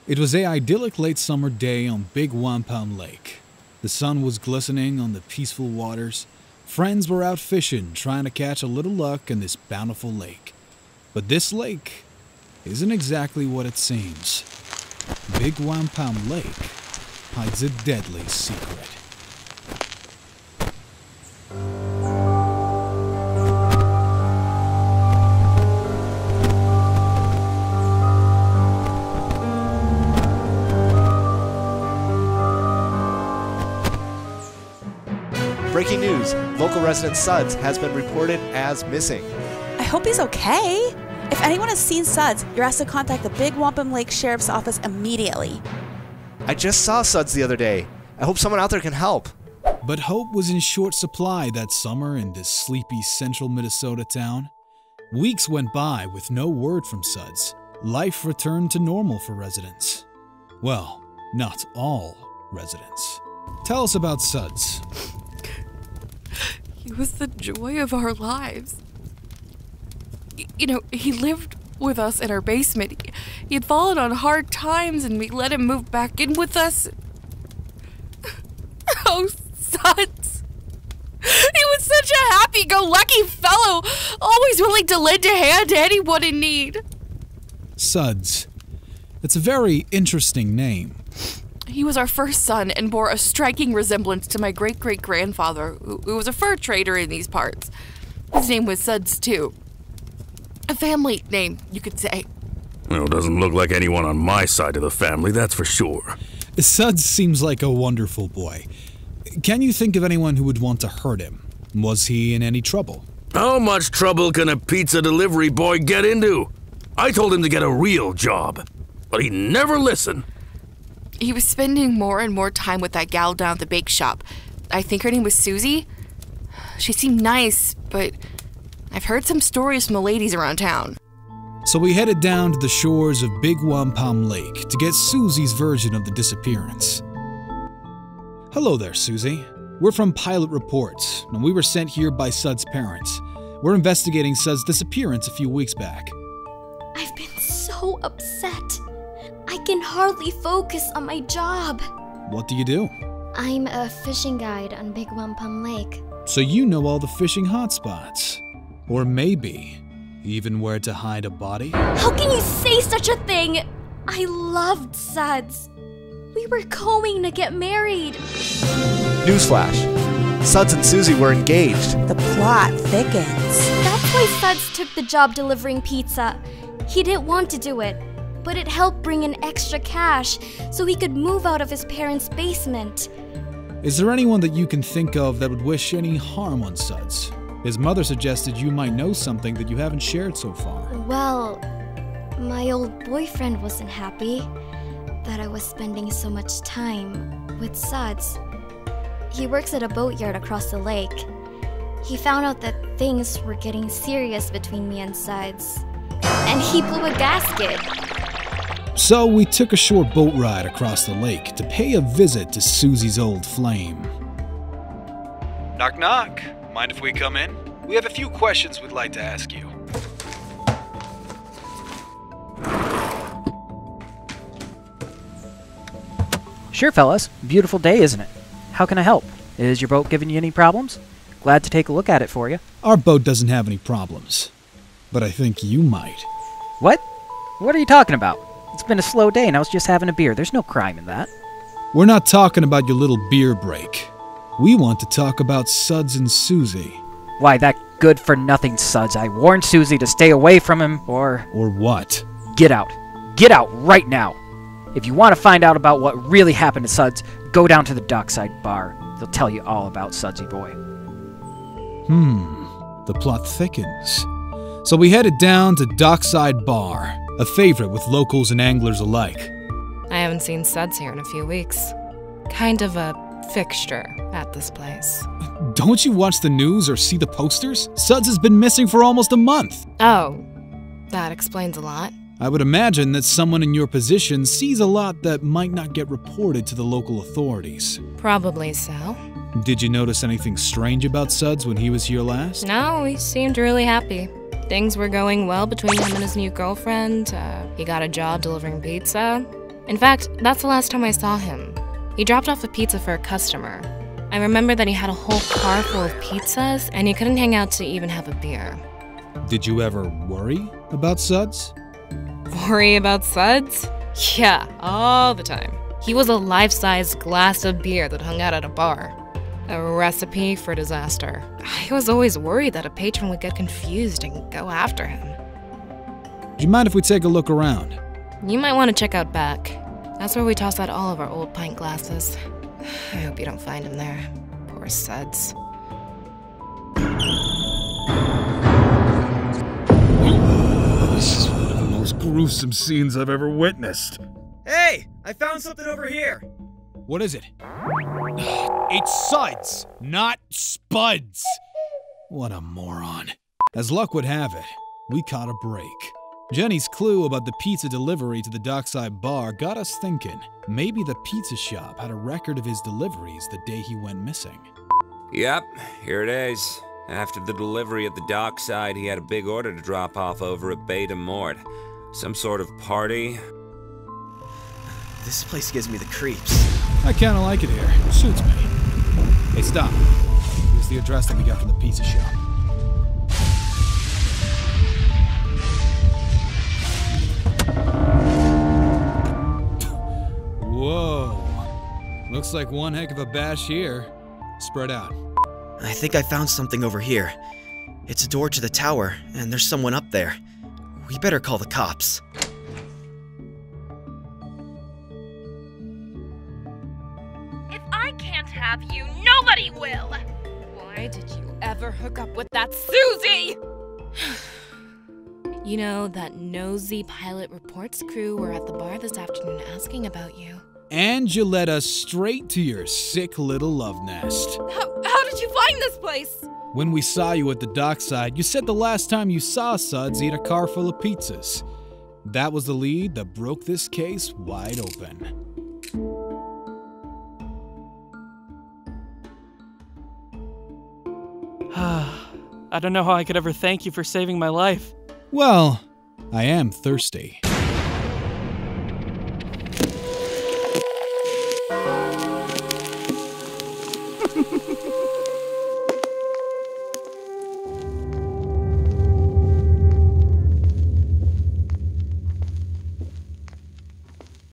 It was an idyllic late summer day on Big Wampum Lake. The sun was glistening on the peaceful waters. Friends were out fishing, trying to catch a little luck in this bountiful lake. But this lake isn't exactly what it seems. Big Wampum Lake hides a deadly secret. Breaking news, local resident Suds has been reported as missing. I hope he's okay. If anyone has seen Suds, you're asked to contact the Big Wampum Lake Sheriff's Office immediately. I just saw Suds the other day. I hope someone out there can help. But hope was in short supply that summer in this sleepy central Minnesota town. Weeks went by with no word from Suds. Life returned to normal for residents. Well, not all residents. Tell us about Suds. He was the joy of our lives. He lived with us in our basement. He had fallen on hard times and we let him move back in with us. Oh, Suds. He was such a happy-go-lucky fellow, always willing to lend a hand to anyone in need. Suds. It's a very interesting name. He was our first son and bore a striking resemblance to my great-great-grandfather, who was a fur trader in these parts. His name was Suds, too. A family name, you could say. Well, doesn't look like anyone on my side of the family, that's for sure. Suds seems like a wonderful boy. Can you think of anyone who would want to hurt him? Was he in any trouble? How much trouble can a pizza delivery boy get into? I told him to get a real job, but he never listened. He was spending more and more time with that gal down at the bake shop. I think her name was Susie. She seemed nice, but I've heard some stories from the ladies around town. So we headed down to the shores of Big Wampum Lake to get Susie's version of the disappearance. Hello there, Susie. We're from Pilot Reports, and we were sent here by Suds' parents. We're investigating Suds' disappearance a few weeks back. I've been so upset. I can hardly focus on my job. What do you do? I'm a fishing guide on Big Wampum Lake. So you know all the fishing hotspots. Or maybe even where to hide a body? How can you say such a thing? I loved Suds. We were going to get married. Newsflash, Suds and Susie were engaged. The plot thickens. That's why Suds took the job delivering pizza. He didn't want to do it, but it helped bring in extra cash so he could move out of his parents' basement. Is there anyone that you can think of that would wish any harm on Suds? His mother suggested you might know something that you haven't shared so far. Well, my old boyfriend wasn't happy that I was spending so much time with Suds. He works at a boatyard across the lake. He found out that things were getting serious between me and Suds, and he blew a gasket. So we took a short boat ride across the lake to pay a visit to Susie's old flame. Knock knock. Mind if we come in? We have a few questions we'd like to ask you. Sure, fellas. Beautiful day, isn't it? How can I help? Is your boat giving you any problems? Glad to take a look at it for you. Our boat doesn't have any problems, but I think you might. What? What are you talking about? It's been a slow day and I was just having a beer. There's no crime in that. We're not talking about your little beer break. We want to talk about Suds and Susie. Why, that good-for-nothing Suds. I warned Susie to stay away from him, or... Or what? Get out. Get out right now. If you want to find out about what really happened to Suds, go down to the dockside bar. They'll tell you all about Sudsy boy. The plot thickens. So we headed down to Dockside Bar, a favorite with locals and anglers alike. I haven't seen Suds here in a few weeks. Kind of a fixture at this place. Don't you watch the news or see the posters? Suds has been missing for almost a month. Oh, that explains a lot. I would imagine that someone in your position sees a lot that might not get reported to the local authorities. Probably so. Did you notice anything strange about Suds when he was here last? No, he seemed really happy. Things were going well between him and his new girlfriend. He got a job delivering pizza. In fact, that's the last time I saw him. He dropped off a pizza for a customer. I remember that he had a whole car full of pizzas, and he couldn't hang out to even have a beer. Did you ever worry about Suds? Worry about Suds? Yeah, all the time. He was a life-size glass of beer that hung out at a bar. A recipe for disaster. I was always worried that a patron would get confused and go after him. Do you mind if we take a look around? You might want to check out back. That's where we toss out all of our old pint glasses. I hope you don't find him there. Poor Suds. This is one of the most gruesome scenes I've ever witnessed. Hey! I found something over here! What is it? It's Suds, not Spuds. What a moron. As luck would have it, we caught a break. Jenny's clue about the pizza delivery to the dockside bar got us thinking. Maybe the pizza shop had a record of his deliveries the day he went missing. Yep, here it is. After the delivery at the dockside, he had a big order to drop off over at Bay de Mort. Some sort of party. This place gives me the creeps. I kinda like it here. It suits me. Hey, stop. Here's the address that we got from the pizza shop. Whoa. Looks like one heck of a bash here. Spread out. I think I found something over here. It's a door to the tower, and there's someone up there. We better call the cops. If I can't have you, nobody will! Why did you ever hook up with that Susie? You know, that nosy pilot reports crew were at the bar this afternoon asking about you. And you led us straight to your sick little love nest. How did you find this place? When we saw you at the dockside, you said the last time you saw Suds eat a car full of pizzas. That was the lead that broke this case wide open. I don't know how I could ever thank you for saving my life. Well, I am thirsty.